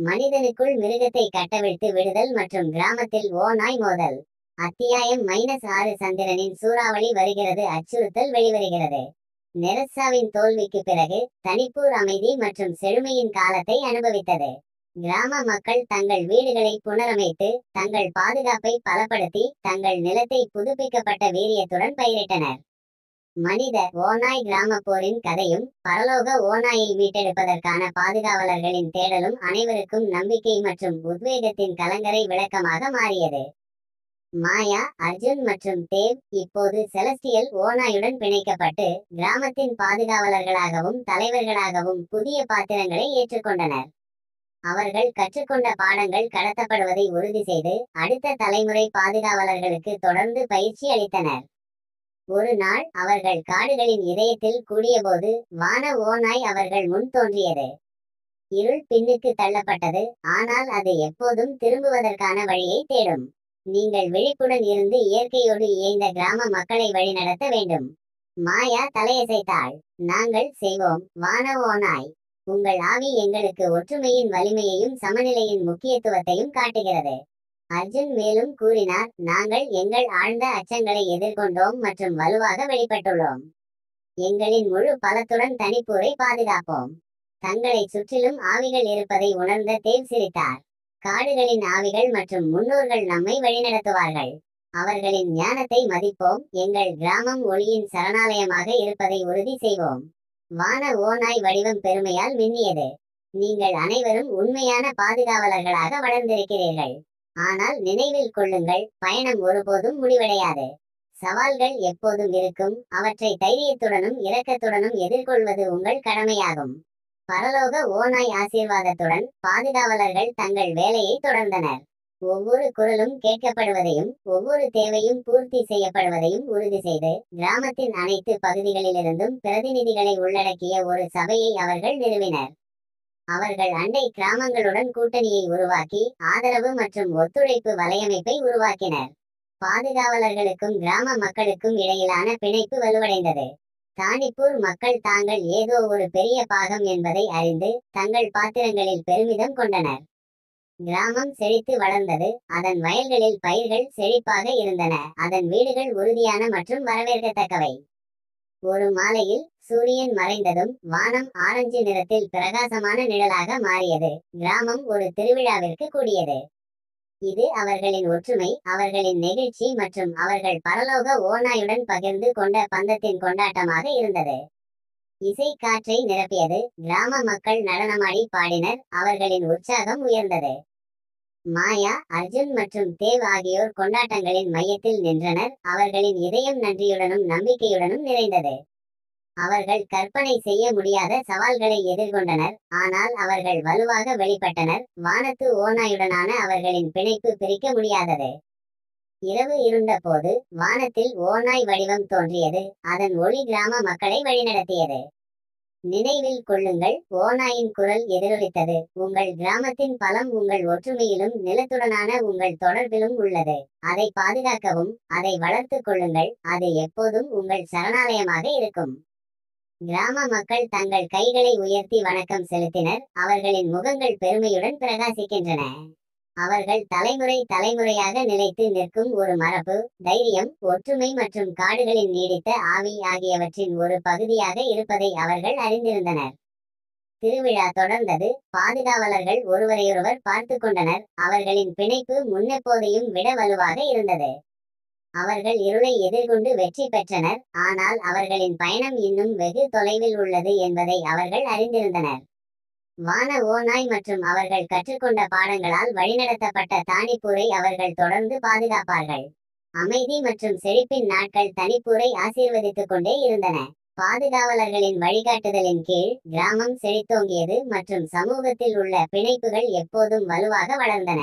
மனிதனுக்குள் மிருகத்தை கட்டவிழ்த்து விடுதல் மற்றும் கிராமத்தில் ஓநாய் மோதல். அத்தியாயம் -6. சந்திரனின் சூறாவளி வருகிறது. அச்சுறுத்தல் வெளிவருகிறது. நெரஸ்ஸாவின் தோல்விக்கு பிறகு தனிப்பூர் அமைதி மற்றும் செழுமையின் காலத்தை அனுபவித்தது. கிராம மக்கள் தங்கள் வீடுகளை புனரமைத்து தங்கள் பாதுகாப்பை பலப்படுத்தி தங்கள் நிலத்தை புதுப்பிக்கப்பட்ட வீரியத்துடன் பயிரிட்டனர். மனித ஓநாய் கிராம போரின் கதையும் பரலோக ஓநாயை மீட்டெடுப்பதற்கான பாதுகாவலர்களின் தேடலும் அனைவருக்கும் நம்பிக்கை மற்றும் உத்வேகத்தின் கலங்கரை விளக்கமாக மாறியது. மாயா, அர்ஜுன் மற்றும் தேவ் இப்போது செலஸ்டியல் ஓநாயுடன் பிணைக்கப்பட்டு கிராமத்தின் பாதுகாவலர்களாகவும் தலைவர்களாகவும் புதிய பாத்திரங்களை ஏற்றுக்கொண்டனர். அவர்கள் கற்றுக்கொண்ட பாடங்கள் கடத்தப்படுவதை உறுதி செய்து அடுத்த தலைமுறை பாதுகாவலர்களுக்கு தொடர்ந்து பயிற்சி அளித்தனர். ஒரு நாள் அவர்கள் காடுகளின் இதயத்தில் கூடியபோது வான ஓநாய் அவர்கள் முன் தோன்றியது. இருள் பின்னுக்கு தள்ளப்பட்டது, ஆனால் அது எப்போதும் திரும்புவதற்கான வழியை தேடும். நீங்கள் விழிப்புடன் இருந்து இயற்கையோடு இயைந்த கிராம மக்களை வழிநடத்த வேண்டும். மாயா தலையசைத்தாள். நாங்கள் செய்வோம், வான ஓநாய். உங்கள் ஆவி எங்களுக்கு ஒற்றுமையின் வலிமையையும் சமநிலையின் முக்கியத்துவத்தையும் காட்டுகிறது. அர்ஜுன் மேலும் கூறினார், நாங்கள் எங்கள் ஆழ்ந்த அச்சங்களை எதிர்கொண்டோம் மற்றும் வலுவாக வெளிப்பட்டுள்ளோம். எங்களின் முழு பலத்துடன் தனிப்பூரை பாதுகாப்போம். தங்களை சுற்றிலும் ஆவிகள் இருப்பதை உணர்ந்த தேவ் சிரித்தார். காடுகளின் ஆவிகள் மற்றும் முன்னோர்கள் நம்மை வழிநடத்துவார்கள். அவர்களின் ஞானத்தை மதிப்போம். எங்கள் கிராமம் ஒளியின் சரணாலயமாக இருப்பதை உறுதி செய்வோம். வான ஓநாய் வடிவம் பெருமையால் மின்னியது. நீங்கள் அனைவரும் உண்மையான பாதுகாவலர்களாக வளர்ந்திருக்கிறீர்கள். ஆனால் நினைவில் கொள்ளுங்கள், பயணம் ஒருபோதும் முடிவடையாது. சவால்கள் எப்போதும் இருக்கும். அவற்றை தைரியத்துடனும் இரக்கத்துடனும் எதிர்கொள்வது உங்கள் கடமையாகும். பரலோக ஓநாய் ஆசீர்வாதத்துடன் பாதுகாவலர்கள் தங்கள் வேலையை தொடர்ந்தனர். ஒவ்வொரு குரலும் கேட்கப்படுவதையும் ஒவ்வொரு தேவையும் பூர்த்தி செய்யப்படுவதையும் உறுதி செய்து கிராமத்தின் அனைத்து பகுதிகளிலிருந்தும் பிரதிநிதிகளை உள்ளடக்கிய ஒரு சபையை அவர்கள் நிறுவினர். அவர்கள் அண்டை கிராமங்களுடன் கூட்டணியை உருவாக்கி ஆதரவு மற்றும் ஒத்துழைப்பு வலையமைப்பை உருவாக்கினர். பாதுகாவலர்களுக்கும் கிராம மக்களுக்கும் இடையிலான பிணைப்பு வலுவடைந்தது. தானிப்பூர் மக்கள் தாங்கள் ஏதோ ஒரு பெரிய பாகம் என்பதை அறிந்து தங்கள் பாத்திரங்களில் பெருமிதம் கொண்டனர். கிராமம் செழித்து வளர்ந்தது. அதன் வயல்களில் பயிர்கள் செழிப்பாக இருந்தன. அதன் வீடுகள் உறுதியான மற்றும் வரவேற்கத்தக்கவை. ஒரு மாலையில் சூரியன் மறைந்ததும் வானம் ஆரஞ்சு நிறத்தில் பிரகாசமான நிழலாக மாறியது. கிராமம் ஒரு திருவிழாவிற்கு கூடியது. இது அவர்களின் ஒற்றுமை, அவர்களின் நெகிழ்ச்சி மற்றும் அவர்கள் பரலோக ஓநாயுடன் பகிர்ந்து கொண்ட பந்தத்தின் கொண்டாட்டமாக இருந்தது. இசை காற்றை நிரப்பியது. கிராம மக்கள் நடனமாடி பாடினர். அவர்களின் உற்சாகம் உயர்ந்தது. மாயா, அர்ஜுன் மற்றும் தேவ் ஆகியோர் கொண்டாட்டங்களின் மையத்தில் நின்றனர். அவர்களின் இதயம் நன்றியுடனும் நம்பிக்கையுடனும் நிறைந்தது. அவர்கள் கற்பனை செய்ய முடியாத சவால்களை எதிர்கொண்டனர், ஆனால் அவர்கள் வலுவாக வெளிப்பட்டனர். வானத்து ஓநாயுடனான அவர்களின் பிணைப்பு பிரிக்க முடியாதது. இரவு இருண்ட போது வானத்தில் ஓநாய் வடிவம் தோன்றியது. அதன் ஒளி கிராம மக்களை வழிநடத்தியது. நினைவில் கொள்ளுங்கள், ஓநாயின் குரல் எதிரொலித்தது. உங்கள் கிராமத்தின் பலம் உங்கள் ஒற்றுமையிலும் நிலத்துடனான உங்கள் தொடர்பிலும் உள்ளது. அதை பாதுகாக்கவும் அதை வளர்த்து கொள்ளுங்கள். அது எப்போதும் உங்கள் சரணாலயமாக இருக்கும். கிராம மக்கள் தங்கள் கைகளை உயர்த்தி வணக்கம் செலுத்தினர். அவர்களின் முகங்கள் பெருமையுடன் பிரகாசிக்கின்றன. அவர்கள் தலைமுறை தலைமுறையாக நிலைத்து நிற்கும் ஒரு மரபு, தைரியம், ஒற்றுமை மற்றும் காடுகளின் நீடித்த ஆவி ஆகியவற்றின் ஒரு பகுதியாக இருப்பதை அவர்கள் அறிந்திருந்தனர். திருவிழா தொடர்ந்தது. பாதுகாவலர்கள் ஒருவரையொருவர் பார்த்து கொண்டனர். அவர்களின் பிணைப்பு முன்னெப்போதையும் விட வலுவாக இருந்தது. அவர்கள் இருளை எதிர்கொண்டு வெற்றி பெற்றனர், ஆனால் அவர்களின் பயணம் இன்னும் வெகு தொலைவில் உள்ளது என்பதை அவர்கள் அறிந்திருந்தனர். வான ஓநாய் மற்றும் அவர்கள் கற்றுக்கொண்ட பாடங்களால் வழிநடத்தப்பட்ட தானிப்பூரை அவர்கள் தொடர்ந்து பாதுகாப்பார்கள். அமைதி மற்றும் செழிப்பின் நாட்கள் தனிப்பூரை ஆசீர்வதித்துக் கொண்டே இருந்தன. பாதுகாவலர்களின் வழிகாட்டுதலின் கீழ் கிராமம் செழித்தோங்கியது மற்றும் சமூகத்தில் உள்ள பிணைப்புகள் எப்போதும் வலுவாக வளர்ந்தன.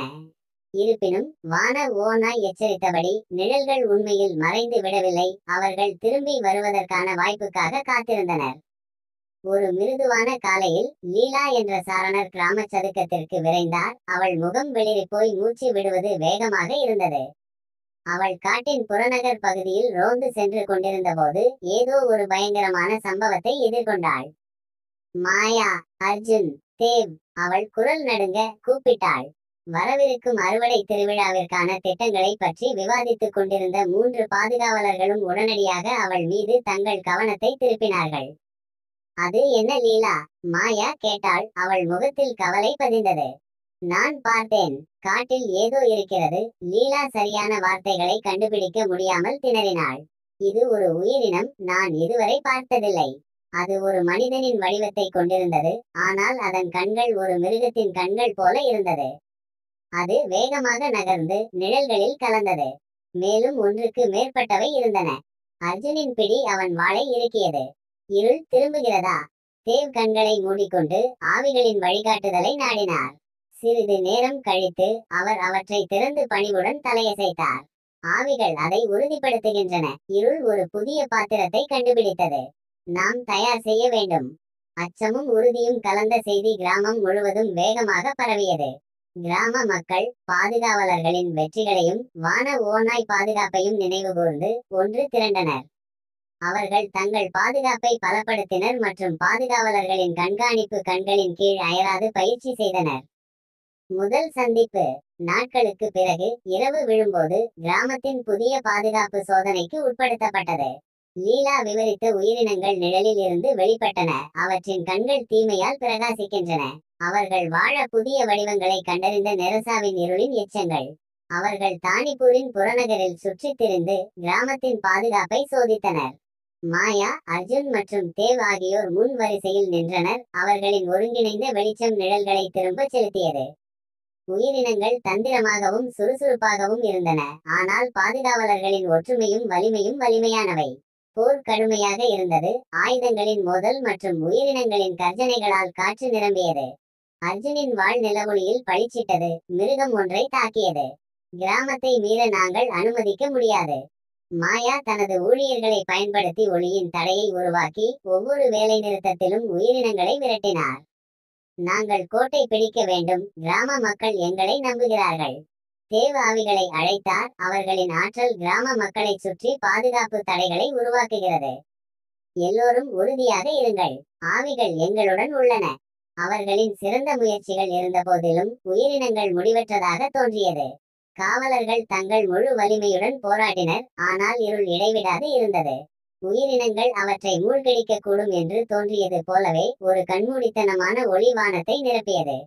இருப்பினும் வான ஓநாய் எச்சரித்தபடி நிழல்கள் உண்மையில் மறைந்து விடவில்லை. அவர்கள் திரும்பி வருவதற்கான வாய்ப்புக்காக காத்திருந்தனர். ஒரு மிருதுவான காலையில் லீலா என்ற சாரணர் கிராம சதுக்கத்திற்கு விரைந்தார். அவள் முகம் வெளிரி போய் மூச்சு விடுவது வேகமாக இருந்தது. அவள் காட்டின் புறநகர் பகுதியில் ரோந்து சென்று கொண்டிருந்த போது ஏதோ ஒரு பயங்கரமான சம்பவத்தை எதிர்கொண்டாள். மாயா, அர்ஜுன், தேவ் அவள் குரல் நடுங்க கூப்பிட்டாள். வரவிருக்கும் அறுவடை திருவிழாவிற்கான திட்டங்களை பற்றி விவாதித்துக் கொண்டிருந்த 3 பாதுகாவலர்களும் உடனடியாக அவள் மீது தங்கள் கவனத்தை திருப்பினார்கள். அது என்ன லீலா? மாயா கேட்டாள். அவள் முகத்தில் கவலை பதிந்தது. நான் பார்த்தேன். காட்டில் ஏதோ இருக்கிறது. லீலா சரியான வார்த்தைகளை கண்டுபிடிக்க முடியாமல் திணறினாள். இது ஒரு உயிரினம். நான் இதுவரை பார்த்ததில்லை. அது ஒரு மனிதனின் வடிவத்தை கொண்டிருந்தது. ஆனால் அதன் கண்கள் ஒரு மிருகத்தின் கண்கள் போல இருந்தது. அது வேகமாக நகர்ந்து நிழல்களில் கலந்தது. மேலும் ஒன்றுக்கு மேற்பட்டவை இருந்தன. அர்ஜுனின் பிடி அவன் வாளை இறுக்கியது. இருள் திரும்புகிறதா? தேவ் கண்களை மூடிக்கொண்டு ஆவிகளின் வழிகாட்டுதலை நாடினார். சிறிது நேரம் கழித்து அவர் அவற்றை திறந்து பணிவுடன் தலையசைத்தார். ஆவிகள் அதை உறுதிப்படுத்துகின்றன. இருள் ஒரு புதிய பாத்திரத்தை கண்டுபிடித்தது. நாம் தயார் செய்ய வேண்டும். அச்சமும் உறுதியும் கலந்த செய்தி கிராமம் முழுவதும் வேகமாக பரவியது. கிராம மக்கள் பாதுகாவலர்களின் வெற்றிகளையும் வான ஓநாய் பாதுகாப்பையும் நினைவுகூர்ந்து ஒன்று திரண்டனர். அவர்கள் தங்கள் பாதுகாப்பை பலப்படுத்தினர் மற்றும் பாதுகாவலர்களின் கண்காணிப்பு கண்களின் கீழ் அயராது பயிற்சி செய்தனர். முதல் சந்திப்பு. நாட்களுக்கு பிறகு இரவு விழும்போது கிராமத்தின் புதிய பாதுகாப்பு சோதனைக்கு உட்படுத்தப்பட்டது. லீலா விவரித்த உயிரினங்கள் நிழலில் இருந்து வெளிப்பட்டன. அவற்றின் கண்கள் தீமையால் பிரகாசிக்கின்றன. அவர்கள் வாழ புதிய வடிவங்களை கண்டறிந்த நெரசாவின் இருளின் எச்சங்கள். அவர்கள் தானிப்பூரின் புறநகரில் சுற்றித் திரிந்து கிராமத்தின் பாதுகாப்பை சோதித்தனர். மாயா, அர்ஜுன் மற்றும் தேவ் ஆகியோர் முன் வரிசையில் நின்றனர். அவர்களின் ஒருங்கிணைந்த வெளிச்சம் நிழல்களை திரும்ப செலுத்தியது. உயிரினங்கள் தந்திரமாகவும் சுறுசுறுப்பாகவும் இருந்தன. ஆனால் பாதுகாவலர்களின் ஒற்றுமையும் வலிமையும் வலிமையானவை. போர் கடுமையாக இருந்தது. ஆயுதங்களின் மோதல் மற்றும் உயிரினங்களின் கர்ஜனைகளால் காற்று நிரம்பியது. அர்ஜுனின் வாள் நிலவொளியில் பளிச்சிட்டது. மிருகம் ஒன்றை தாக்கியது. கிராமத்தை மீற நாங்கள் அனுமதிக்க முடியாது. மாயா தனது ஊழியர்களை பயன்படுத்தி ஒளியின் தடையை உருவாக்கி ஒவ்வொரு வேலை நிறுத்தத்திலும் உயிரினங்களை விரட்டினார். நாங்கள் கோட்டை பிடிக்க வேண்டும். கிராம மக்கள் எங்களை நம்புகிறார்கள். தேவ் ஆவிகளை அழைத்தார். அவர்களின் ஆற்றல் கிராம மக்களை சுற்றி பாதுகாப்பு தடைகளை உருவாக்குகிறது. எல்லோரும் உறுதியாக இருங்கள். ஆவிகள் எங்களுடன் உள்ளன. அவர்களின் சிறந்த முயற்சிகள் இருந்த போதிலும் உயிரினங்கள் முடிவற்றதாக தோன்றியது. காவலர்கள் தங்கள் முழு வலிமையுடன் போராடினர். ஆனால் இருள் இடைவிடாது இருந்தது. உயிரினங்கள் அவற்றை மூழ்கடிக்க கூடும் என்று தோன்றியது போலவே ஒரு கண்மூடித்தனமான ஒளி வானத்தை நிரப்பியது.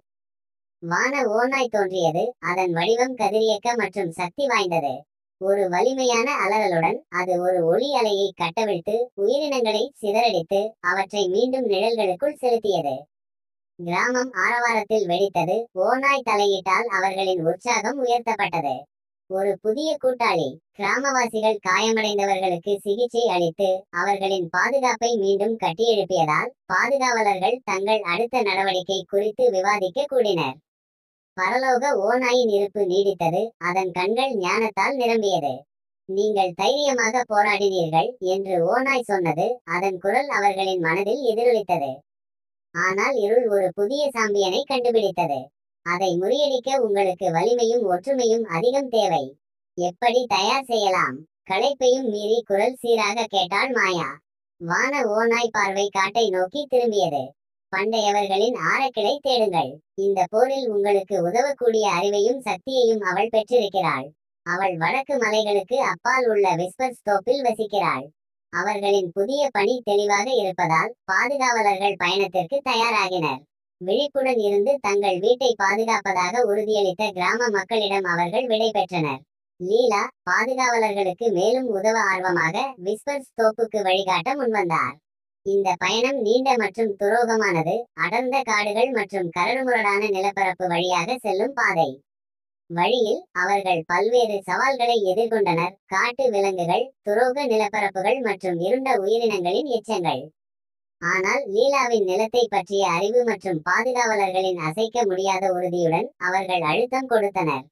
வான ஓநாய் தோன்றியது. அதன் வடிவம் கதிரியக்க மற்றும் சக்தி வாய்ந்தது. ஒரு வலிமையான அலறலுடன் அது ஒரு ஒளி அலையை கட்டவிழ்த்து உயிரினங்களை சிதறடித்து அவற்றை மீண்டும் நிழல்களுக்குள் செலுத்தியது. கிராமம் ஆரவாரத்தில் வெடித்தது. ஓநாய் தலையிட்டால் அவர்களின் உற்சாகம் உயர்த்தப்பட்டது. ஒரு புதிய கூட்டாளி. கிராமவாசிகள் காயமடைந்தவர்களுக்கு சிகிச்சை அளித்து அவர்களின் பாதுகாப்பை மீண்டும் கட்டியெழுப்பியதால் பாதுகாவலர்கள் தங்கள் அடுத்த நடவடிக்கை குறித்து விவாதிக்க கூடினர். பரலோக ஓநாயின் இருப்பு நீடித்தது. அதன் கண்கள் ஞானத்தால் நிரம்பியது. நீங்கள் தைரியமாக போராடினீர்கள் என்று ஓநாய் சொன்னது. அதன் குரல் அவர்களின் மனதில் எதிரொலித்தது. ஆனால் இருள் ஒரு புதிய சாம்பியனை கண்டுபிடித்தது. அதை முறியடிக்க உங்களுக்கு வலிமையும் ஒற்றுமையும் அதிகம் தேவை. எப்படி தயார் செய்யலாம்? களைப்பையும் மீறி குரல் சீராக கேட்டாள் மாயா. வான ஓநாய் பார்வை காட்டை நோக்கி திரும்பியது. பண்டையவர்களின் ஆரக்கிளை தேடுங்கள். இந்த போரில் உங்களுக்கு உதவக்கூடிய அறிவையும் சக்தியையும் அவள் பெற்றிருக்கிறாள். அவள் வடக்கு மலைகளுக்கு அப்பால் உள்ள விஸ்பர்ஸ் தோப்பில் வசிக்கிறாள். அவர்களின் புதிய பணி தெளிவாக இருப்பதால் பாதுகாவலர்கள் பயணத்திற்கு தயாராகினர். விழிப்புடன் இருந்து தங்கள் வீட்டை பாதுகாப்பதாக உறுதியளித்த கிராம மக்களிடம் அவர்கள் விடை பெற்றனர். லீலா பாதுகாவலர்களுக்கு மேலும் உதவ ஆர்வமாக விஸ்பர்ஸ் தோப்புக்கு வழிகாட்ட முன்வந்தார். இந்த பயணம் நீண்ட மற்றும் துரோகமானது. அடர்ந்த காடுகள் மற்றும் கரடுமுரடான நிலப்பரப்பு வழியாக செல்லும் பாதை. வழியில் அவர்கள் பல்வேறு சவால்களை எதிர்கொண்டனர். காட்டு விலங்குகள், துரோக நிலப்பரப்புகள் மற்றும் இருண்ட உயிரினங்களின் எச்சங்கள். ஆனால் லீலாவின் நிலத்தை பற்றிய அறிவு மற்றும் பாதுகாவலர்களின் அசைக்க முடியாத உறுதியுடன் அவர்கள் அழுத்தம் கொடுத்தனர்.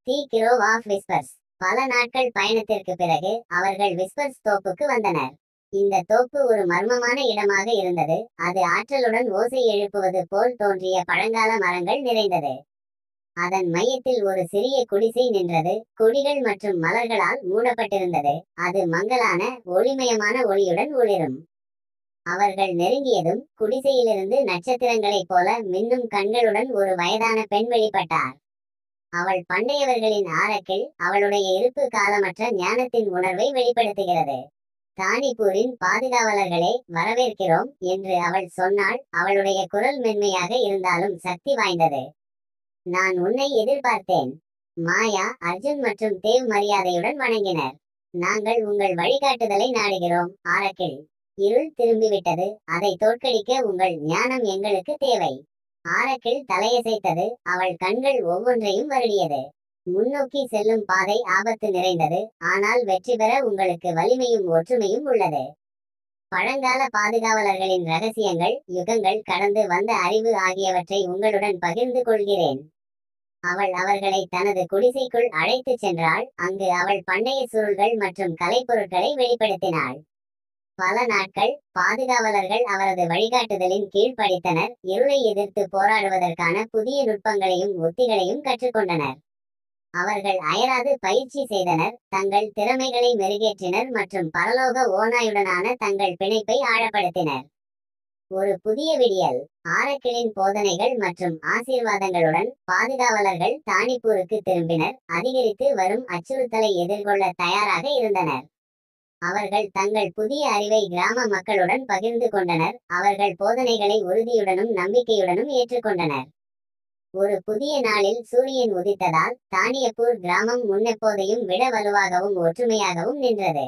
தி கிரோவ் ஆஃப் விஸ்பர்ஸ். பல நாட்கள் பயணத்திற்கு பிறகு அவர்கள் விஸ்பர்ஸ் தோப்புக்கு வந்தனர். இந்த தோப்பு ஒரு மர்மமான இடமாக இருந்தது. அது ஆற்றலுடன் ஓசை எழுப்புவது போல் தோன்றிய பழங்கால மரங்கள் நிறைந்தது. அதன் மையத்தில் ஒரு சிறிய குடிசை நின்றது. கொடிகள் மற்றும் மலர்களால் மூடப்பட்டிருந்தது. அது மங்கலான ஒளிமயமான ஒளியுடன் ஒளிரும். அவர்கள் நெருங்கியதும் குடிசையிலிருந்து நட்சத்திரங்களைப் போல மின்னும் கண்களுடன் ஒரு வயதான பெண் வெளிப்பட்டார். அவள் பண்டையவர்களின் ஆரக்கிள், அவளுடைய இருப்பு காலமற்ற ஞானத்தின் உணர்வை வெளிப்படுத்துகிறது. தானிப்பூரின் பாதுகாவலர்களே, வரவேற்கிறோம் என்று அவள் சொன்னாள். அவளுடைய குரல் மென்மையாக இருந்தாலும் சக்தி வாய்ந்தது. நான் உன்னை எதிர்பார்த்தேன். மாயா, அர்ஜுன் மற்றும் தேவ் மரியாதையுடன் வணங்கினர். நாங்கள் உங்கள் வழிகாட்டுதலை நாடுகிறோம், ஆரக்கிள். இருள் திரும்பிவிட்டது, அதை தோற்கடிக்க உங்கள் ஞானம் எங்களுக்கு தேவை. ஆரக்கிள் தலையசைத்தது, அவள் கண்கள் ஒவ்வொன்றையும் வருடியது. முன்னோக்கி செல்லும் பாதை ஆபத்து நிறைந்தது, ஆனால் வெற்றி பெற உங்களுக்கு வலிமையும் ஒற்றுமையும் உள்ளது. பழங்கால பாதுகாவலர்களின் ரகசியங்கள், யுகங்கள் கடந்து வந்த அறிவு ஆகியவற்றை உங்களுடன் பகிர்ந்து கொள்கிறேன். அவள் அவர்களை தனது குடிசைக்குள் அழைத்துச் சென்றாள். அங்கு அவள் பண்டைய சுருள்கள் மற்றும் கலைப்பொருட்களை வெளிப்படுத்தினாள். பல நாட்கள் பாதுகாவலர்கள் அவரது வழிகாட்டுதலின் கீழ் படித்தனர். இருளை எதிர்த்து போராடுவதற்கான புதிய நுட்பங்களையும் உத்திகளையும் கற்றுக்கொண்டனர். அவர்கள் அயராது பயிற்சி செய்தனர், தங்கள் திறமைகளை மெருகேற்றினர் மற்றும் பரலோக ஓநாயுடனான தங்கள் பிணைப்பை ஆழப்படுத்தினர். ஒரு புதிய விடியல். ஆரக்கிளின் போதனைகள் மற்றும் ஆசீர்வாதங்களுடன் பாதுகாவலர்கள் தானிப்பூருக்கு திரும்பினர், அதிகரித்து வரும் அச்சுறுத்தலை எதிர்கொள்ள தயாராக இருந்தனர். அவர்கள் தங்கள் புதிய அறிவை கிராம மக்களுடன் பகிர்ந்து கொண்டனர், அவர்கள் போதனைகளை உறுதியுடனும் நம்பிக்கையுடனும் ஏற்றுக்கொண்டனர். ஒரு புதிய நாளில் சூரியன் உதித்ததால் தானியப்பூர் கிராமம் முன்னெப்போதையும் விட வலுவாகவும் ஒற்றுமையாகவும் நின்றது.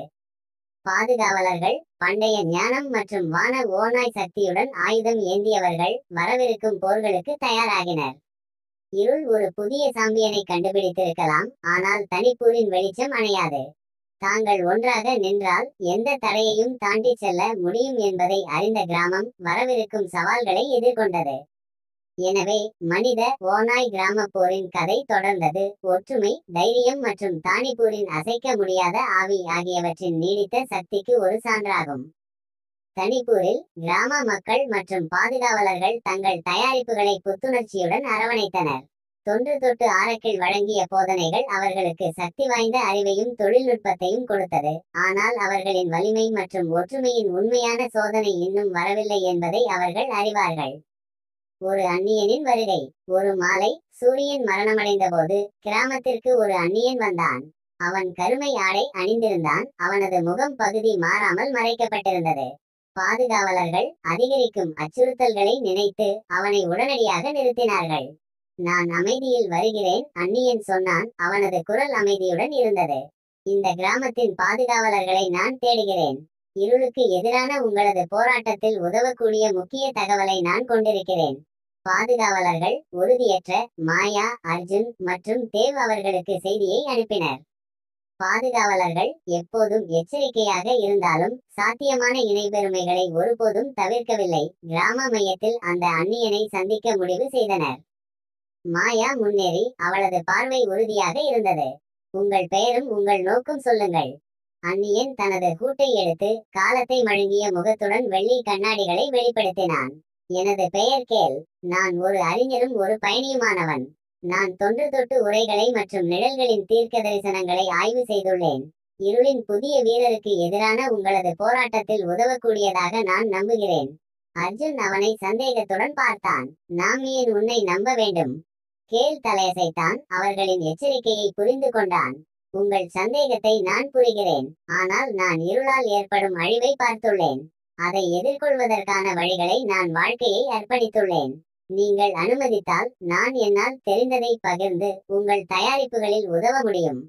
பாதுகாவலர்கள் பண்டைய ஞானம் மற்றும் வான ஓநாய் சக்தியுடன் ஆயுதம் ஏந்தியவர்கள் வரவிருக்கும் போர்களுக்கு தயாராகினர். இருள் ஒரு புதிய சாம்பியனை கண்டுபிடித்திருக்கலாம், ஆனால் தனிப்பூரின் வெளிச்சம் அணையாது. தாங்கள் ஒன்றாக நின்றால் எந்த தடையையும் தாண்டி செல்ல முடியும் என்பதை அறிந்த கிராமம் வரவிருக்கும் சவால்களை எதிர்கொண்டது. எனவே மனித ஓநாய் கிராம போரின் கதை தொடர்ந்தது. ஒற்றுமை, தைரியம் மற்றும் தானிப்பூரின் அசைக்க முடியாத ஆவி ஆகியவற்றின் நீடித்த சக்திக்கு ஒரு சான்றாகும். தனிப்பூரில் கிராம மக்கள் மற்றும் பாதுகாவலர்கள் தங்கள் தயாரிப்புகளை புத்துணர்ச்சியுடன் அரவணைத்தனர். தொன்று தொட்டு ஆரக்கிள் வழங்கிய போதனைகள் அவர்களுக்கு சக்தி வாய்ந்த அறிவையும் தொழில்நுட்பத்தையும் கொடுத்தது. ஆனால் அவர்களின் வலிமை மற்றும் ஒற்றுமையின் உண்மையான சோதனை இன்னும் வரவில்லை என்பதை அவர்கள் அறிவார்கள். ஒரு அந்நியனின் வருகை. ஒரு மாலை, சூரியன் மரணமடைந்த போது கிராமத்திற்கு ஒரு அந்நியன் வந்தான். அவன் கருமை ஆடை அணிந்திருந்தான், அவனது முகம் பகுதி மாறாமல் மறைக்கப்பட்டிருந்தது. பாதுகாவலர்கள் அதிகரிக்கும் அச்சுறுத்தல்களை நினைத்து அவனை உடனடியாக நிறுத்தினார்கள். நான் அமைதியில் வருகிறேன், அந்நியன் சொன்னான். அவனது குரல் அமைதியுடன் இருந்தது. இந்த கிராமத்தின் பாதுகாவலர்களை நான் தேடுகிறேன். இருளுக்கு எதிரான உங்களது போராட்டத்தில் உதவக்கூடிய முக்கிய தகவலை நான் கொண்டிருக்கிறேன். பாதுகாவலர்கள் உறுதியற்ற மாயா, அர்ஜுன் மற்றும் தேவ் அவர்களுக்கு செய்தியை அனுப்பினர். பாதுகாவலர்கள் எப்போதும் எச்சரிக்கையாக இருந்தாலும் சாத்தியமான இணைபெருமைகளை ஒருபோதும் தவிர்க்கவில்லை. கிராம மையத்தில் அந்த அந்நியனை சந்திக்க முடிவு செய்தனர். மாயா முன்னேறி, அவளது பார்வை உறுதியாக இருந்தது. உங்கள் பெயரும் உங்கள் நோக்கும் சொல்லுங்கள். அந்நியன் தனது கூட்டை எடுத்து காலத்தை மழுங்கிய முகத்துடன் வெள்ளி கண்ணாடிகளை வெளிப்படுத்தினான். எனது பெயர் கேல். நான் ஒரு அறிஞரும் ஒரு பயணியுமானவன். நான் தொன்று தொட்டு உரைகளை மற்றும் நிழல்களின் தீர்க்க தரிசனங்களை ஆய்வு செய்துள்ளேன். இருளின் புதிய வீரருக்கு எதிரான உங்களது போராட்டத்தில் உதவக்கூடியதாக நான் நம்புகிறேன். அர்ஜுன் அவனை சந்தேகத்துடன் பார்த்தான். நாம் ஏன் உன்னை நம்ப வேண்டும்? கேல் தலையசைத்தான், அவர்களின் எச்சரிக்கையை புரிந்து கொண்டான். உங்கள் சந்தேகத்தை நான் புரிகிறேன், ஆனால் நான் இருளால் ஏற்படும் அழிவை பார்த்துள்ளேன். அதை எதிர்கொள்வதற்கான வழிகளை நான் வாழ்க்கையை அர்ப்பணித்துள்ளேன். நீங்கள் அனுமதித்தால் நான் என்னால் தெரிந்ததை பகிர்ந்து உங்கள் தயாரிப்புகளில் உதவ முடியும்.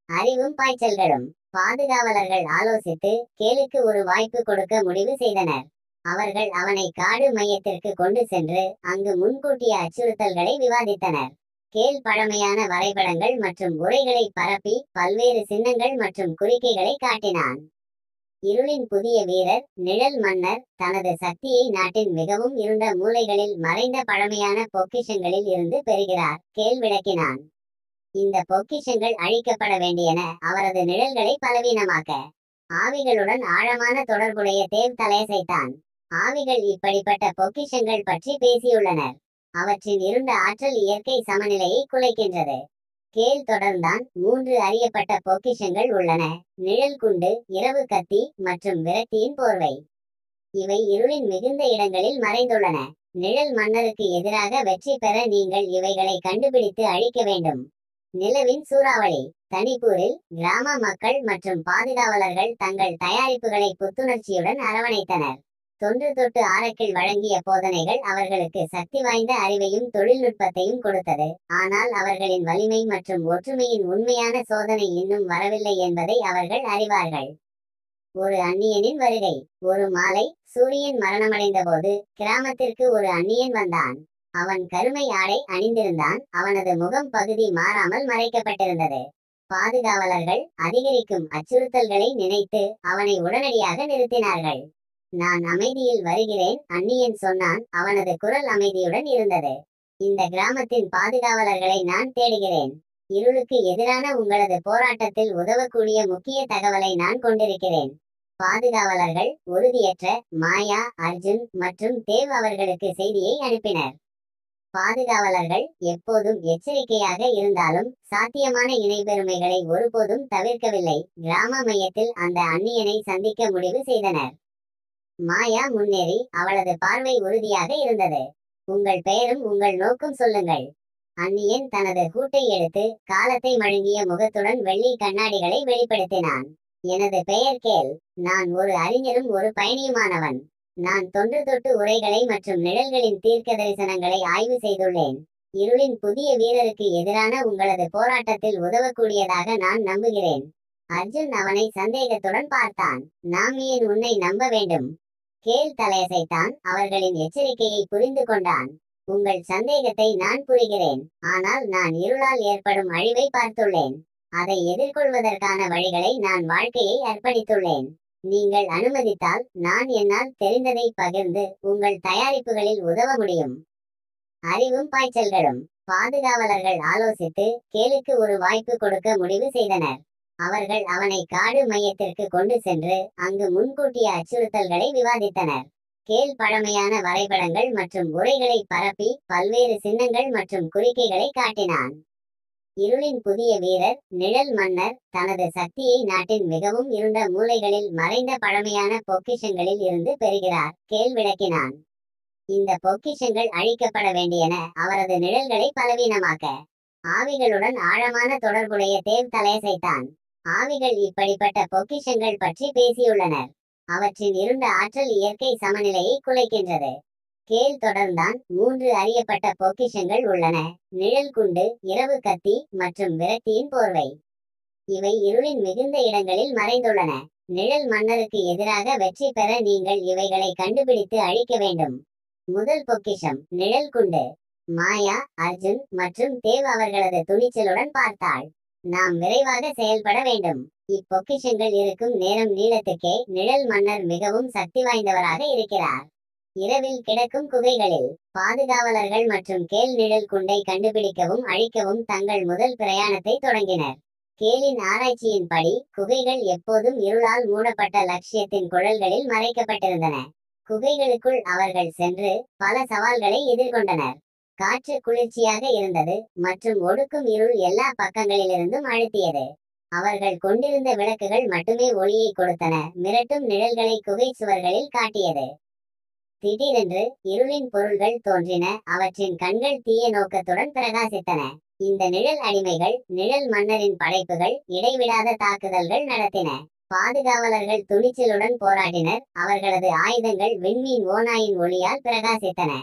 அறிவும் பாய்ச்சல்களும். பாதுகாவலர்கள் ஆலோசித்து கேலுக்கு ஒரு வாய்ப்பு கொடுக்க முடிவு செய்தனர். அவர்கள் அவனை காடு மையத்திற்கு கொண்டு சென்று அங்கு முன்கூட்டிய அச்சுறுத்தல்களை விவாதித்தனர். கேல் பழமையான வரைபடங்கள் மற்றும் உரைகளை பரப்பி பல்வேறு சின்னங்கள் மற்றும் குறிக்கைகளை காட்டினான். இருளின் புதிய வீரர், நிழல் மன்னர், தனது சக்தியை நாட்டின் மிகவும் இருண்ட மூலைகளில் மறைந்த பழமையான பொக்கிஷங்களில் இருந்து பெறுகிறார். கேல் விளக்கினான். இந்த பொக்கிஷங்கள் அழிக்கப்பட வேண்டியன, அவரது நிழல்களை பலவீனமாக்க. ஆவிகளுடன் ஆழமான தொடர்புடைய தேவ் தலையசைத்தான். ஆவிகள் இப்படிப்பட்ட பொக்கிஷங்கள் பற்றி பேசியுள்ளனர். அவற்றின் இருண்ட ஆற்றல் இயற்கை சமநிலையை குலைக்கின்றது. கேல் தொடர்ந்தான். 3 அறியப்பட்ட பொக்கிஷங்கள் உள்ளன: நிழல் குண்டு, இரவு கத்தி மற்றும் விரக்தியின் போர்வை. இவை இருளின் மிகுந்த இடங்களில் மறைந்துள்ளன. நிழல் மன்னருக்கு எதிராக வெற்றி பெற நீங்கள் இவைகளை கண்டுபிடித்து அழிக்க வேண்டும். நிலவின் சூறாவளி. தனிப்பூரில் கிராம மக்கள் மற்றும் பாதுகாவலர்கள் தங்கள் தயாரிப்புகளை புத்துணர்ச்சியுடன் அரவணைத்தனர். தொன்று தொட்டு ஆரக்கில் வழங்கிய போதனைகள் அவர்களுக்கு சக்தி வாய்ந்த அறிவையும் தொழில்நுட்பத்தையும் கொடுத்தது. ஆனால் அவர்களின் வலிமை மற்றும் ஒற்றுமையின் உண்மையான சோதனை இன்னும் வரவில்லை என்பதை அவர்கள் அறிவார்கள். ஒரு அந்நியனின் வருகை. ஒரு மாலை, சூரியன் மரணமடைந்த போது கிராமத்திற்கு ஒரு அந்நியன் வந்தான். அவன் கருமை ஆடை அணிந்திருந்தான். அவனது முகம் பகுதி மாறாமல் மறைக்கப்பட்டிருந்தது. பாதுகாவலர்கள் அதிகரிக்கும் அச்சுறுத்தல்களை நினைத்து அவனை உடனடியாக நிறுத்தினார்கள். நான் அமைதியில் வருகிறேன், அந்நியன் சொன்னான். அவனது குரல் அமைதியுடன் இருந்தது. இந்த கிராமத்தின் பாதுகாவலர்களை நான் தேடுகிறேன். இருளுக்கு எதிரான உங்களது போராட்டத்தில் உதவக்கூடிய முக்கிய தகவலை நான் கொண்டிருக்கிறேன். பாதுகாவலர்கள் உறுதியற்ற மாயா, அர்ஜுன் மற்றும் தேவ் அவர்களுக்கு செய்தியை அனுப்பினர். பாதுகாவலர்கள் எப்போதும் எச்சரிக்கையாக இருந்தாலும் சாத்தியமான இணைபெருமைகளை ஒருபோதும் தவிர்க்கவில்லை. கிராம மையத்தில் அந்த அந்நியனை சந்திக்க முடிவு செய்தனர். மாயா முன்னேறி அவளது பார்வை உறுதியாக இருந்தது. உங்கள் பெயரும் உங்கள் நோக்கும் சொல்லுங்கள். அந்நியன் தனது கூட்டை எடுத்து காலத்தை மழுங்கிய முகத்துடன் வெள்ளி கண்ணாடிகளை வெளிப்படுத்தினான். எனது பெயர் கேல். நான் ஒரு அறிஞரும் ஒரு பயணியுமானவன். நான் தொன்று தொட்டு உரைகளை மற்றும் நிழல்களின் தீர்க்க தரிசனங்களை ஆய்வு செய்துள்ளேன். இருளின் புதிய வீரருக்கு எதிரான உங்களது போராட்டத்தில் உதவக்கூடியதாக நான் நம்புகிறேன். அர்ஜுன் அவனை சந்தேகத்துடன் பார்த்தான். நாம் ஏன் உன்னை நம்ப வேண்டும்? கேல் தலையசைத்தான். அவர்களின் எச்சரிக்கையை புரிந்து கொண்டான். உங்கள் சந்தேகத்தை நான் புரிகிறேன். ஆனால் நான் இருளால் ஏற்படும் அழிவை பார்த்துள்ளேன். அதை எதிர்கொள்வதற்கான வழிகளை நான் வாழ்க்கையை அர்ப்பணித்துள்ளேன். நீங்கள் அனுமதித்தால் நான் என்னால் தெரிந்ததை பகிர்ந்து உங்கள் தயாரிப்புகளில் உதவ முடியும். அறிவும் பாய்ச்சல்களும். பாதுகாவலர்கள் ஆலோசித்து கேலுக்கு ஒரு வாய்ப்பு கொடுக்க முடிவு செய்தனர். அவர்கள் அவனை காடு மையத்திற்கு கொண்டு சென்று அங்கு முன்கூட்டிய அச்சுறுத்தல்களை விவாதித்தனர். கேல் பழமையான வரைபடங்கள் மற்றும் உரைகளை பரப்பி பல்வேறு சின்னங்கள் மற்றும் குறிக்கைகளை காட்டினான். இருளின் புதிய வீரர், நிழல் மன்னர், தனது சக்தியை நாட்டின் மிகவும் இருண்ட மூலைகளில் மறைந்த பழமையான பொக்கிஷங்களில் இருந்து பெறுகிறார். கேல் விளக்கினான். இந்த பொக்கிஷங்கள் அழிக்கப்பட வேண்டியன, அவரது நிழல்களை பலவீனமாக்க. ஆவிகளுடன் ஆழமான தொடர்புடைய தேவ் தலையசைத்தான். ஆவிகள் இப்படிப்பட்ட பொக்கிஷங்கள் பற்றி பேசியுள்ளனர். அவற்றின் இருண்ட ஆற்றல் இயற்கை சமநிலையை குலைக்கின்றது. கேல் தொடர்ந்தான். 3 அறியப்பட்ட பொக்கிஷங்கள் உள்ளன: நிழல் குண்டு, இரவு கத்தி மற்றும் விரக்தியின் போர்வை. இவை இருளின் மிகுந்த இடங்களில் மறைந்துள்ளன. நிழல் மன்னருக்கு எதிராக வெற்றி பெற நீங்கள் இவைகளை கண்டுபிடித்து அழிக்க வேண்டும். முதல் பொக்கிஷம் நிழல் குண்டு. மாயா, அர்ஜுன் மற்றும் தேவ் அவர்களது துணிச்சலுடன் பார்த்தாள். நாம் விரைவாக செயல்பட வேண்டும். இப்பொக்கிஷங்கள் இருக்கும் நேரம் நீளத்துக்கே நிழல் மன்னர் மிகவும் சக்தி வாய்ந்தவராக இருக்கிறார். இரவில் கிடக்கும் குகைகளில் பாதுகாவலர்கள் மற்றும் கேல் நிழல் குண்டை கண்டுபிடிக்கவும் அழிக்கவும் தங்கள் முதல் பிரயாணத்தை தொடங்கினர். கேலின் ஆராய்ச்சியின்படி குகைகள் எப்போதும் இருளால் மூடப்பட்ட லட்சியத்தின் குழல்களில் மறைக்கப்பட்டிருந்தன. குகைகளுக்குள் அவர்கள் சென்று பல சவால்களை எதிர்கொண்டனர். காற்று குளிர்ச்சியாக இருந்தது மற்றும் ஒடுக்கும் இருள் எல்லா பக்கங்களிலிருந்தும் அழுத்தியது. அவர்கள் கொண்டிருந்த விளக்குகள் மட்டுமே ஒளியை கொடுத்தன. மிரட்டும் நிழல்களை குகை சுவர்களில் காட்டியது. திடீரென்று இருளின் பொருள்கள் தோன்றின. அவற்றின் கண்கள் தீய நோக்கத்துடன் பிரகாசித்தன. இந்த நிழல் அடிமைகள், நிழல் மன்னரின் படைப்புகள், இடைவிடாத தாக்குதல்கள் நடத்தின. பாதுகாவலர்கள் துணிச்சலுடன் போராடினர். அவர்களது ஆயுதங்கள் விண்மீன் ஓநாயின் ஒளியால் பிரகாசித்தன.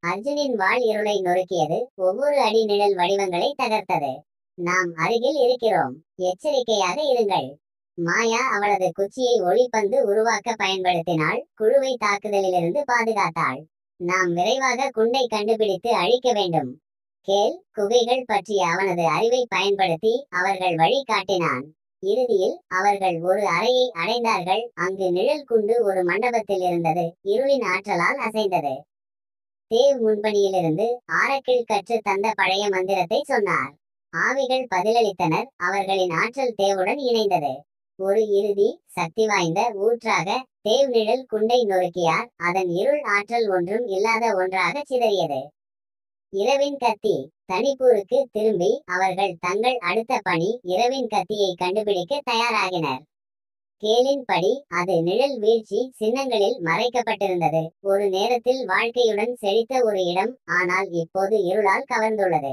அர்ஜுனின் வாள் இருளை நொறுக்கியது. ஒவ்வொரு அடி நிழல் வடிவங்களை தகர்த்தது. நாம் அருகில் இருக்கிறோம், எச்சரிக்கையாக இருங்கள். மாயா அவளது குச்சியை ஒளிப்பந்து உருவாக்க பயன்படுத்தினாள். குழுவை தாக்குதலிலிருந்து பாதுகாத்தாள். நாம் விரைவாக குண்டை கண்டுபிடித்து அழிக்க வேண்டும். கேல் குகைகள் பற்றிய அவனது அறிவை பயன்படுத்தி அவர்கள் வழி காட்டினான். இறுதியில் அவர்கள் ஒரு அறையை அடைந்தார்கள். அங்கு நிழல் குண்டு ஒரு மண்டபத்தில் இருந்தது. இருளின் ஆற்றலால் அசைந்தது. தேவ் முன்பணியிலிருந்து ஆரக்கில் கற்று தந்த பழைய மந்திரத்தை சொன்னார். ஆவிகள் பதிலளித்தனர். அவர்களின் ஆற்றல் தேவுடன் இணைந்தது. ஒரு இறுதி சக்தி வாய்ந்த ஊற்றாக தேவ் நிழல் குண்டை நொறுக்கியார். அதன் இருள் ஆற்றல் ஒன்றும் இல்லாத ஒன்றாக சிதறியது. இரவின் கத்தி. தனிப்பூருக்கு திரும்பி அவர்கள் தங்கள் அடுத்த பணி இரவின் கத்தியை கண்டுபிடிக்க தயாராகினர். கேலின் படி அது நிழல் வீழ்ச்சி சின்னங்களில் மறைக்கப்பட்டிருந்தது. ஒரு நேரத்தில் வாழ்க்கையுடன் செழித்த ஒரு இடம், ஆனால் இப்போது இருளால் கவர்ந்துள்ளது.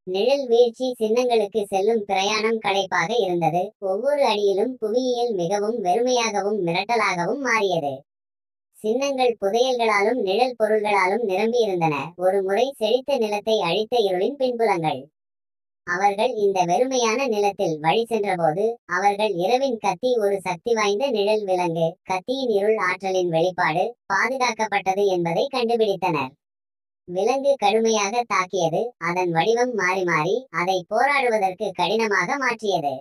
நிழல் வீழ்ச்சி சின்னங்களுக்கு செல்லும் பிரயாணம் களைப்பாக இருந்தது. ஒவ்வொரு அடியிலும் புவியியல் மிகவும் வெறுமையாகவும் மிரட்டலாகவும் மாறியது. சின்னங்கள் புதையல்களாலும் நிழல் பொருள்களாலும் நிரம்பியிருந்தன. ஒரு முறை செழித்த நிலத்தை அழித்த இருளின் பின்புலங்கள். அவர்கள் இந்த வெறுமையான நிலத்தில் வழி சென்றபோது அவர்கள் இரவின் கத்தி ஒரு சக்தி வாய்ந்த நிழல் விலங்கு, கத்தியின் இருள் ஆற்றலின் வெளிப்பாடு, பாதுகாக்கப்பட்டது என்பதை கண்டுபிடித்தனர். விலங்கு கடுமையாக தாக்கியது. அதன் வடிவம் மாறி மாறி அதை போராடுவதற்கு கடினமாக மாற்றியது.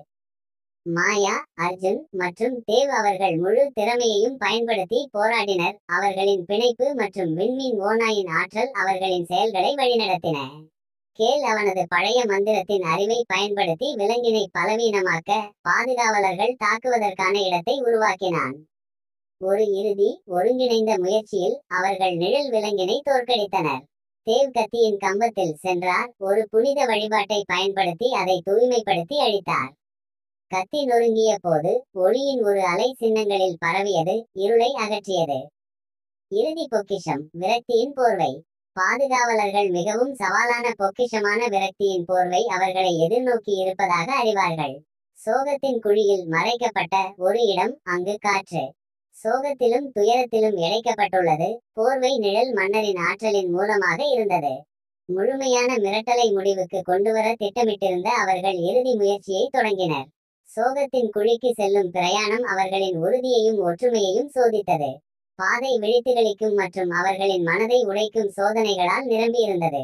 மாயா, அர்ஜுன் மற்றும் தேவ் அவர்கள் முழு திறமையையும் பயன்படுத்தி போராடினர். அவர்களின் பிணைப்பு மற்றும் விண்மீன் ஓநாயின் ஆற்றல் அவர்களின் செயல்களை வழிநடத்தின. கேல் அவனது பழைய மந்திரத்தின் அறிவை பயன்படுத்தி விலங்கினை பலவீனமாக்க பாதுகாவலர்கள் தாக்குவதற்கான இடத்தை உருவாக்கினான். ஒரு இறுதி ஒருங்கிணைந்த முயற்சியில் அவர்கள் நிழல் விலங்கினை தோற்கடித்தனர். தேவ் கத்தியின் கம்பத்தில் சென்றார். ஒரு புனித வழிபாட்டை பயன்படுத்தி அதை தூய்மைப்படுத்தி அழித்தார். கத்தி நொறுங்கிய போது ஒளியின் ஒரு அலை சின்னங்களில் பரவியது, இருளை அகற்றியது. இறுதி பொக்கிஷம் விரக்தியின் போர்வை. பாதுகாவலர்கள் மிகவும் சவாலான பொக்கிஷமான விரக்தியின் போர்வை அவர்களை எதிர்நோக்கி இருப்பதாக அறிவார்கள். சோகத்தின் குழியில் மறைக்கப்பட்ட ஒரு இடம், அங்கு காற்று சோகத்திலும் துயரத்திலும் இழைக்கப்பட்டுள்ளது. போர்வை நிழல் மன்னரின் ஆற்றலின் மூலமாக இருந்தது. முழுமையான மிரட்டலை முடிவுக்கு கொண்டுவர திட்டமிட்டிருந்த அவர்கள் இறுதி முயற்சியை தொடங்கினர். சோகத்தின் குழிக்கு செல்லும் பிரயாணம் அவர்களின் உறுதியையும் ஒற்றுமையையும் சோதித்தது. பாதை விழித்துகளிக்கும் மற்றும் அவர்களின் மனதை உடைக்கும் சோதனைகளால் நிரம்பியிருந்தது.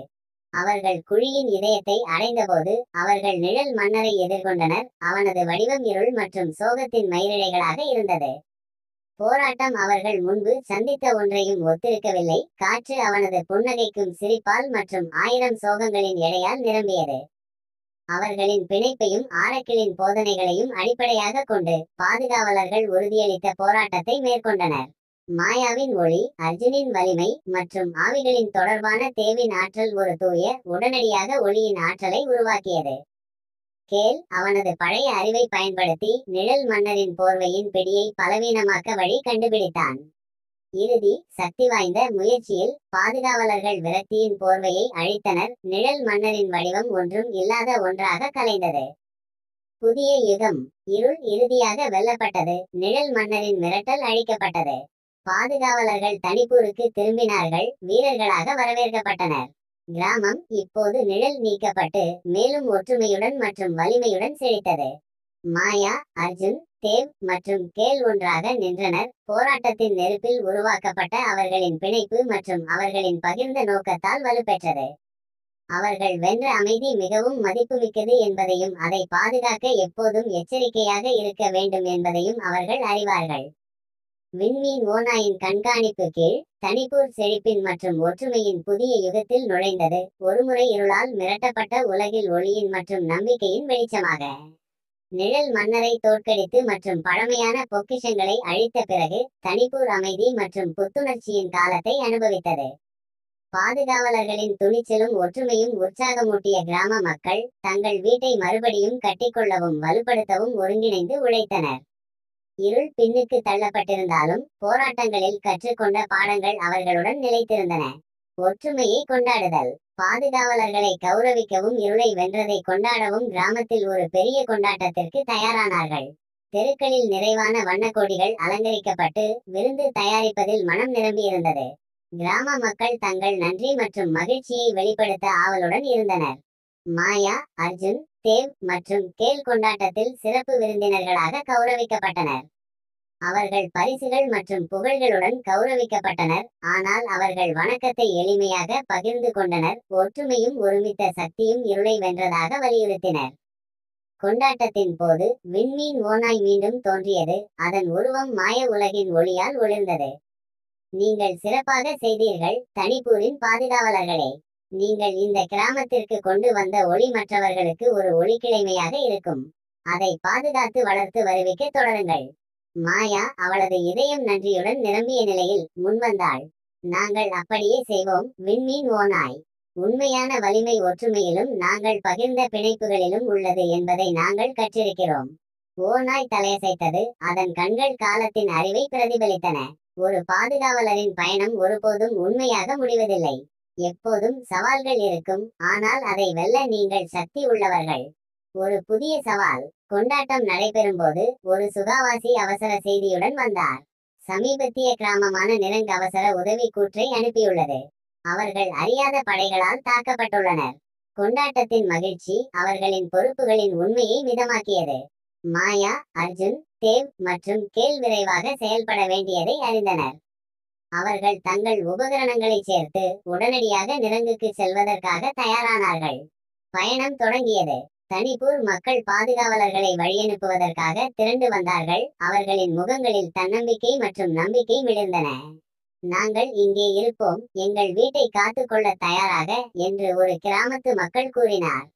அவர்கள் குழியின் இதயத்தை அடைந்தபோது அவர்கள் நிழல் மன்னரை எதிர்கொண்டனர். அவனது வடிவம் இருள் மற்றும் சோகத்தின் மயிரிழைகளாக இருந்தது. போராட்டம் அவர்கள் முன்பு சந்தித்த ஒன்றையும் ஒத்திருக்கவில்லை. காற்று அவனது புன்னகைக்கும் சிரிப்பால் மற்றும் 1000 சோகங்களின் எடையால் நிரம்பியது. அவர்களின் பிணைப்பையும் ஆரக்கிளின் போதனைகளையும் அடிப்படையாக கொண்டு பாதுகாவலர்கள் உறுதியளித்த போராட்டத்தை மேற்கொண்டனர். மாயாவின் ஒளி, அர்ஜுனின் வலிமை மற்றும் ஆவிகளின் தொடர்பான தேவின் ஆற்றல் ஒரு தூய, உடனடியாக ஒளியின் ஆற்றலை உருவாக்கியது. கேல் அவனது பழைய அறிவை பயன்படுத்தி நிழல் மன்னரின் போர்வையின் பிடியை பலவீனமாக்க வழி கண்டுபிடித்தான். இறுதி சக்தி வாய்ந்த முயற்சியில் பாதுகாவலர்கள் விரக்தியின் போர்வையை அழித்தனர். நிழல் மன்னரின் வடிவம் ஒன்றும் இல்லாத ஒன்றாக கலைந்தது. புதிய யுகம். இருள் இறுதியாக வெல்லப்பட்டது. நிழல் மன்னரின் மிரட்டல் அழிக்கப்பட்டது. பாதுகாவலர்கள் தனிப்பூருக்கு திரும்பினார்கள். வீரர்களாக வரவேற்கப்பட்டனர். கிராமம் இப்போது நிழல் நீக்கப்பட்டு மேலும் ஒற்றுமையுடன் மற்றும் வலிமையுடன் செழித்தது. மாயா, அர்ஜுன், தேவ் மற்றும் கேல் ஒன்றாக நின்றனர். போராட்டத்தின் நெருப்பில் உருவாக்கப்பட்ட அவர்களின் பிணைப்பு மற்றும் அவர்களின் பகிர்ந்த நோக்கத்தால் வலுப்பெற்றது. அவர்கள் வென்ற அமைதி மிகவும் மதிப்புமிக்கது என்பதையும் அதை பாதுகாக்க எப்போதும் எச்சரிக்கையாக இருக்க வேண்டும் என்பதையும் அவர்கள் அறிவார்கள். விண்மீன் ஓநாயின் கண்காணிப்பு கீழ் தனிப்பூர் செழிப்பின் மற்றும் ஒற்றுமையின் புதிய யுகத்தில் நுழைந்தது. ஒருமுறை இருளால் மிரட்டப்பட்ட உலகில் ஒளியின் மற்றும் நம்பிக்கையின் வெளிச்சமாக நிழல் மன்னரை தோற்கடித்து மற்றும் பழமையான பொக்கிஷங்களை அழித்த பிறகு தனிப்பூர் அமைதி மற்றும் புத்துணர்ச்சியின் காலத்தை அனுபவித்தது. பாதுகாவலர்களின் துணிச்சலும் ஒற்றுமையும் உற்சாகமூட்டிய கிராம மக்கள் தங்கள் வீட்டை மறுபடியும் கட்டிக்கொள்ளவும் வலுப்படுத்தவும் ஒருங்கிணைந்து உழைத்தனர். இருள் பின்னுக்கு தள்ளப்பட்டிருந்தாலும் போராட்டங்களில் கற்றுக்கொண்ட பாடங்கள் அவர்களுடன் நிலைத்திருந்தன. ஒற்றுமையை கொண்டாடுதல். பாதுகாவலர்களை கௌரவிக்கவும் இருளை வென்றதை கொண்டாடவும் கிராமத்தில் ஒரு பெரிய கொண்டாட்டத்திற்கு தயாரானார்கள். தெருக்களில் நிறைவான வண்ணக்கோடிகள் அலங்கரிக்கப்பட்டு விருந்து தயாரிப்பதில் மனம் நிரம்பியிருந்தது. கிராம மக்கள் தங்கள் நன்றி மற்றும் மகிழ்ச்சியை வெளிப்படுத்த ஆவலுடன் இருந்தனர். மாயா, அர்ஜுன், தேவ் மற்றும் கேல் கொண்டாட்டத்தில் சிறப்பு விருந்தினர்களாக கௌரவிக்கப்பட்டனர். அவர்கள் பரிசுகள் மற்றும் புகழ்களுடன் கௌரவிக்கப்பட்டனர். ஆனால் அவர்கள் வணக்கத்தை எளிமையாக பகிர்ந்து கொண்டனர். ஒற்றுமையும் ஒருமித்த சக்தியும் இருளை வென்றதாக வலியுறுத்தினர். கொண்டாட்டத்தின் போது விண்மீன் ஓநாய் மீண்டும் தோன்றியது. அதன் உருவம் மாய உலகின் ஒளியால் ஒளிர்ந்தது. நீங்கள் சிறப்பாக செய்தீர்கள் தனிப்பூரின் பாதுகாவலர்களே. நீங்கள் இந்த கிராமத்திற்கு கொண்டு வந்த ஒளி மற்றவர்களுக்கு ஒரு ஒளிக்கிழமையாக இருக்கும். அதை பாதுகாத்து வளர்த்து வருவிக்க தொடருங்கள். மாயா அவளது இதயம் நன்றியுடன் நிரம்பிய நிலையில் முன்வந்தாள். நாங்கள் அப்படியே செய்வோம் விண்மீன் ஓநாய். உண்மையான வலிமை ஒற்றுமையிலும் நாங்கள் பகிர்ந்த பிணைப்புகளிலும் உள்ளது என்பதை நாங்கள் கற்றிருக்கிறோம். ஓநாய் தலையசைத்தது. அதன் கண்கள் காலத்தின் அறிவை பிரதிபலித்தன. ஒரு பாதுகாவலரின் பயணம் ஒருபோதும் உண்மையாக முடிவதில்லை. எப்போதும் சவால்கள் இருக்கும், ஆனால் அதை வெல்ல நீங்கள் சக்தி உள்ளவர்கள். ஒரு புதிய சவால். கொண்டாட்டம் நடைபெறும்போது ஒரு சுகாவாசி அவசர செய்தியுடன் வந்தார். சமீபத்திய கிராமமான நிரங் அவசர உதவி கூற்றை அனுப்பியுள்ளது. அவர்கள் அறியாத படைகளால் தாக்கப்பட்டுள்ளனர். கொண்டாட்டத்தின் மகிழ்ச்சி அவர்களின் பொறுப்புகளின் உண்மையை மிதமாக்கியது. மாயா, அர்ஜுன், தேவ் மற்றும் கேல் விரைவாக செயல்பட வேண்டியதை அறிந்தனர். அவர்கள் தங்கள் உபகரணங்களை சேர்த்து உடனடியாக நிரங்குக்கு செல்வதற்காக தயாரானார்கள். பயணம் தொடங்கியது. தனிப்பூர் மக்கள் பாதுகாவலர்களை வழியனுப்புவதற்காக திரண்டு வந்தார்கள். அவர்களின் முகங்களில் தன்னம்பிக்கை மற்றும் நம்பிக்கை மிளிர்ந்தன. நாங்கள் இங்கே இருப்போம், எங்கள் வீட்டை காத்துக்கொள்ள தயாராக என்று ஒரு கிராமத்து மக்கள் கூறினார்.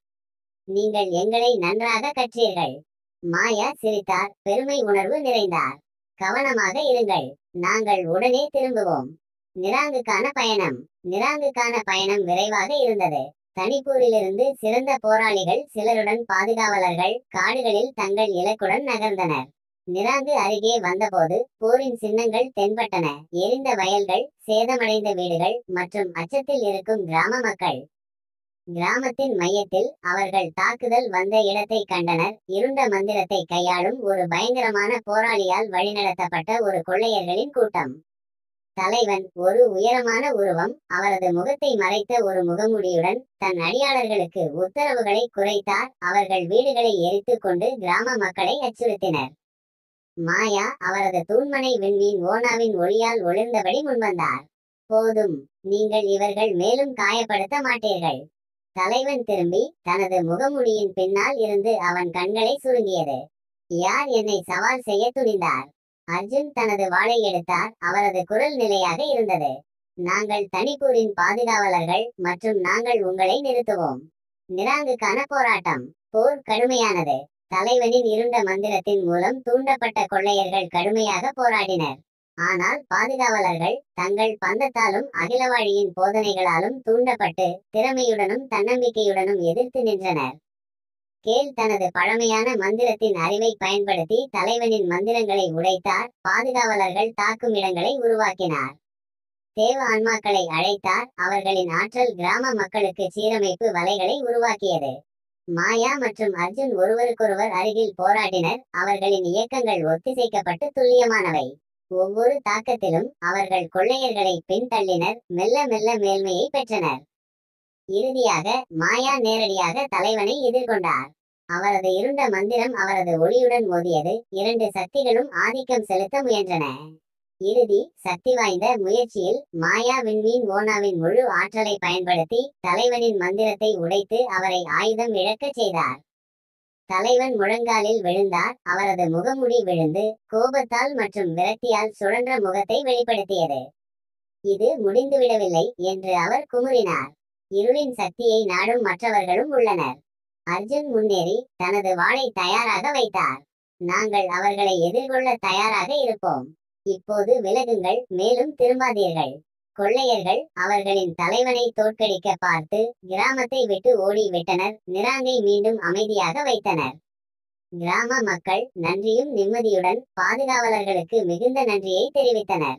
நீங்கள் எங்களை நன்றாக கற்றீர்கள். மாயா சிரித்தார், பெருமை உணர்வு நிறைந்தார். கவனமாக இருங்கள், நாங்கள் உடனே திரும்புவோம். நிராங்குக்கான பயணம். நிராங்குக்கான பயணம் விரைவாக இருந்தது. தனிப்பூரிலிருந்து சிறந்த போராளிகள் சிலருடன் பாதுகாவலர்கள் காடுகளில் தங்கள் இலக்குடன் நகர்ந்தனர். நிராங்கு அருகே வந்தபோது போரின் சின்னங்கள் தென்பட்டன. எரிந்த வயல்கள், சேதமடைந்த வீடுகள் மற்றும் அச்சத்தில் இருக்கும் கிராம மக்கள். கிராமத்தின் மையத்தில் அவர்கள் தாக்குதல் வந்த இடத்தை கண்டனர். இருண்ட மந்திரத்தை கையாளும் ஒரு பயங்கரமான போராளியால் வழிநடத்தப்பட்ட ஒரு கொள்ளையர்களின் கூட்டம். தலைவன், ஒரு உயரமான உருவம், அவரது முகத்தை மறைத்த ஒரு முகமூடியுடன் தன் அடியாளர்களுக்கு உத்தரவுகளை குறைத்தார். அவர்கள் வீடுகளை எரித்துக் கொண்டு கிராம மக்களை அச்சுறுத்தினர். மாயா அவரது தூண்மனை விண்மீன் ஓனாவின் ஒளியால் ஒளிர்ந்தபடி முன்வந்தார். போதும், நீங்கள் இவர்கள் மேலும் காயப்படுத்த மாட்டீர்கள். தலைவன் திரும்பி தனது முகமூடியின் பின்னால் இருந்து அவன் கண்களை சுருங்கியது. யார் என்னை சவால் செய்ய துணிந்தார்? அர்ஜுன் தனது வாளை எடுத்தார். அவரது குரல் நிலையாக இருந்தது. நாங்கள் தனிப்பூரின் பாதுகாவலர்கள் மற்றும் நாங்கள் உங்களை நிறுத்துவோம். நிராங்குக்கான போராட்டம். போர் கடுமையானது. தலைவனின் இருண்ட மந்திரத்தின் மூலம் தூண்டப்பட்ட கொள்ளையர்கள் கடுமையாக போராடினர். ஆனால் பாதுகாவலர்கள் தங்கள் பந்தத்தாலும் அகிலவாழியின் போதனைகளாலும் தூண்டப்பட்டு திறமையுடனும் தன்னம்பிக்கையுடனும் எதிர்த்து நின்றனர். கேல் தனது பழமையான மந்திரத்தின் அறிவை பயன்படுத்தி தலைவனின் மந்திரங்களை உடைத்தார். பாதுகாவலர்கள் தாக்கும் இடங்களை உருவாக்கினார். தேவ ஆன்மாக்களை அழைத்தார். அவர்களின் ஆற்றல் கிராம மக்களுக்கு சீரமைப்பு வலைகளை உருவாக்கியது. மாயா மற்றும் அர்ஜுன் ஒருவருக்கொருவர் அருகில் போராடினர். அவர்களின் இயக்கங்கள் ஒத்திசைக்கப்பட்டு துல்லியமானவை. ஒவ்வொரு தாக்கத்திலும் அவர்கள் கொள்ளையர்களை பின்தள்ளினர். மெல்ல மெல்ல மேல்மையை பெற்றனர். இறுதியாக மாயா நேரடியாக தலைவனை எதிர்கொண்டார். அவரது இருண்ட மந்திரம் அவரது ஒளியுடன் மோதியது. இரண்டு சக்திகளும் ஆதிக்கம் செலுத்த முயன்றன. இறுதி சக்தி வாய்ந்த முயற்சியில் மாயா விண்மீன் ஓனாவின் முழு ஆற்றலை பயன்படுத்தி தலைவனின் மந்திரத்தை உடைத்து அவரை ஆயுதம் இழக்கச் செய்தார். தலைவன் முழங்காலில் விழுந்தார். அவரது முகமுடி விழுந்து கோபத்தால் மற்றும் விரக்தியால் சுழன்ற முகத்தை வெளிப்படுத்தியது. இது முடிந்துவிடவில்லை என்று அவர் குமுறினார். இருளின் சக்தியை நாடும் மற்றவர்களும் உள்ளனர். அர்ஜுன் முன்னேறி தனது வாளை தயாராக வைத்தார். நாங்கள் அவர்களை எதிர்கொள்ள தயாராக இருப்போம். இப்போது விலகுங்கள், மேலும் திரும்பாதீர்கள். கொள்ளையர்கள் அவர்களின் தலைவனை தோற்கடிக்க பார்த்து கிராமத்தை விட்டு ஓடி விட்டனர். நிராங்கை மீண்டும் அமைதியாக வைத்தனர். கிராம மக்கள் நன்றியும் நிம்மதியுடன் பாதுகாவலர்களுக்கு மிகுந்த நன்றியை தெரிவித்தனர்.